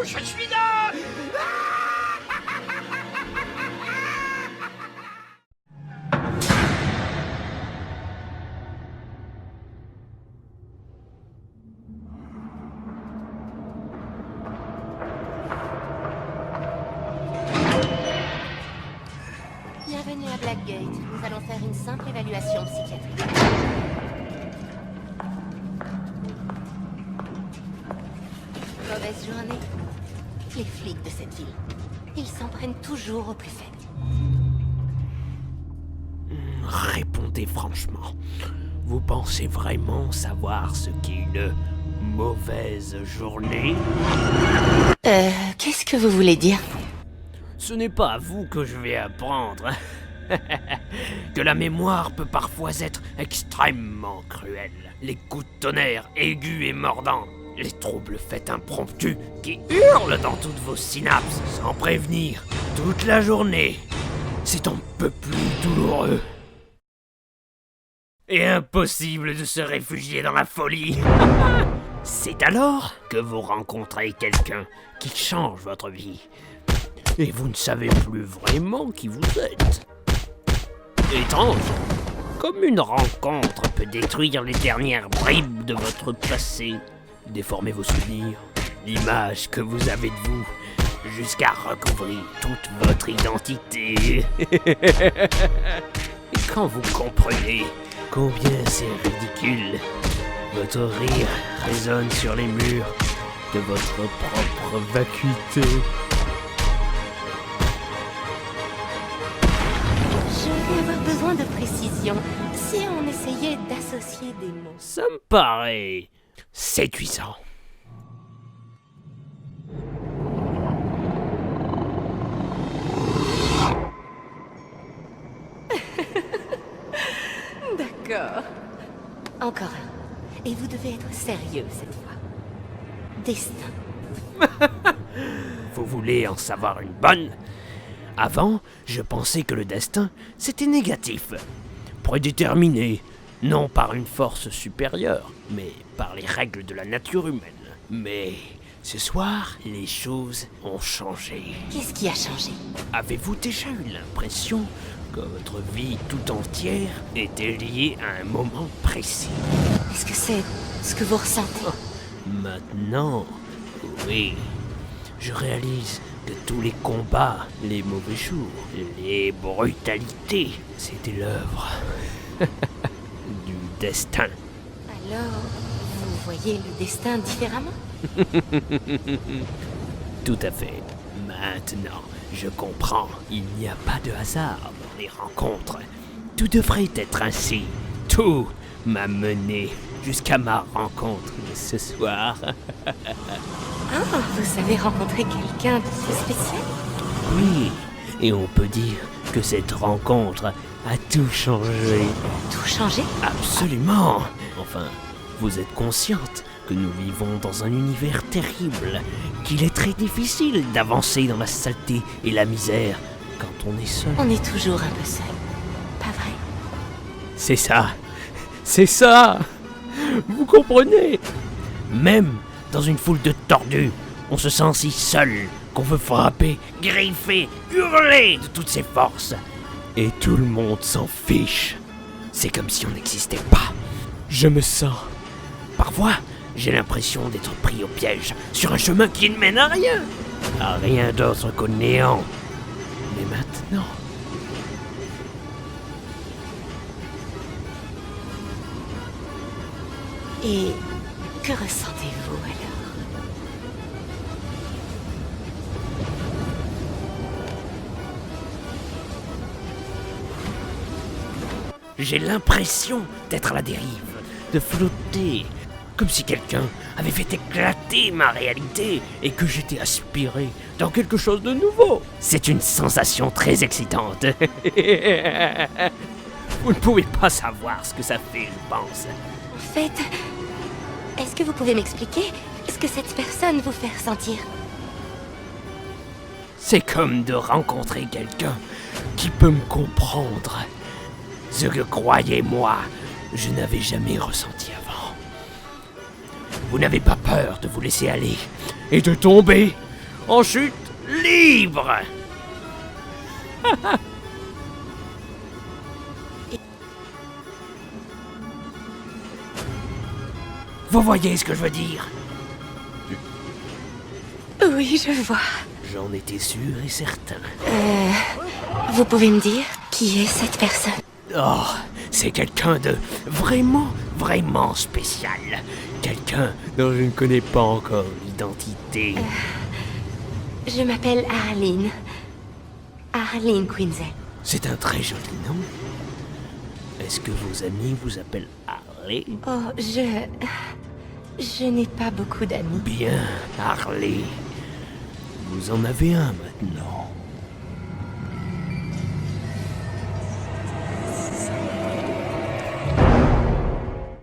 Je suis là. Bienvenue à Blackgate. Nous allons faire une simple évaluation psychiatrique. Mauvaise journée. Les flics de cette ville. Ils s'en prennent toujours aux plus faibles. Répondez franchement. Vous pensez vraiment savoir ce qu'est une mauvaise journée? Qu'est-ce que vous voulez dire? Ce n'est pas à vous que je vais apprendre. Que la mémoire peut parfois être extrêmement cruelle. Les coups de tonnerre aigus et mordants. Les troubles faits impromptus qui hurlent dans toutes vos synapses sans prévenir toute la journée. C'est un peu plus douloureux. Et impossible de se réfugier dans la folie. C'est alors que vous rencontrez quelqu'un qui change votre vie. Et vous ne savez plus vraiment qui vous êtes. Étrange. Comme une rencontre peut détruire les dernières bribes de votre passé, déformer vos souvenirs, l'image que vous avez de vous, jusqu'à recouvrir toute votre identité. Et quand vous comprenez combien c'est ridicule, votre rire résonne sur les murs de votre propre vacuité. Je vais avoir besoin de précision. Si on essayait d'associer des mots. Ça me paraît séduisant. D'accord. Encore un. Et vous devez être sérieux cette fois. Destin. Vous voulez en savoir une bonne? Avant, je pensais que le destin, c'était négatif. Prédéterminé, non par une force supérieure, mais par les règles de la nature humaine. Mais ce soir, les choses ont changé. Qu'est-ce qui a changé? Avez-vous déjà eu l'impression que votre vie tout entière était liée à un moment précis? Est-ce que c'est ce que vous ressentez? Maintenant, oui. Je réalise que tous les combats, les mauvais jours, les brutalités, c'était l'œuvre du destin. Alors, vous voyez le destin différemment? Tout à fait. Maintenant, je comprends. Il n'y a pas de hasard dans les rencontres. Tout devrait être ainsi. Tout m'a mené jusqu'à ma rencontre de ce soir. Ah, vous avez rencontré quelqu'un de si spécial? Oui, et on peut dire que cette rencontre a tout changé. Tout changé? Absolument. Enfin, vous êtes consciente que nous vivons dans un univers terrible, qu'il est très difficile d'avancer dans la saleté et la misère quand on est seul. On est toujours un peu seul. Pas vrai? C'est ça. C'est ça. Vous comprenez? Même dans une foule de tordus, on se sent si seul qu'on veut frapper, griffer, hurler de toutes ses forces. Et tout le monde s'en fiche. C'est comme si on n'existait pas. Je me sens... Parfois, j'ai l'impression d'être pris au piège sur un chemin qui ne mène à rien. À rien d'autre qu'au néant. Mais maintenant... Et que ressentez-vous alors? J'ai l'impression d'être à la dérive, de flotter, comme si quelqu'un avait fait éclater ma réalité et que j'étais aspiré dans quelque chose de nouveau. C'est une sensation très excitante. Vous ne pouvez pas savoir ce que ça fait, je pense. En fait, est-ce que vous pouvez m'expliquer ce que cette personne vous fait ressentir? C'est comme de rencontrer quelqu'un qui peut me comprendre. Ce que, croyez-moi, je n'avais jamais ressenti avant. Vous n'avez pas peur de vous laisser aller et de tomber en chute libre. Vous voyez ce que je veux dire? Oui, je vois. J'en étais sûr et certain. Vous pouvez me dire qui est cette personne? Oh, c'est quelqu'un de vraiment spécial. Quelqu'un dont je ne connais pas encore l'identité. Je m'appelle Arline. Arline Quinzel. C'est un très joli nom. Est-ce que vos amis vous appellent Harley? Oh, je n'ai pas beaucoup d'amis. Bien, Harley. Vous en avez un maintenant.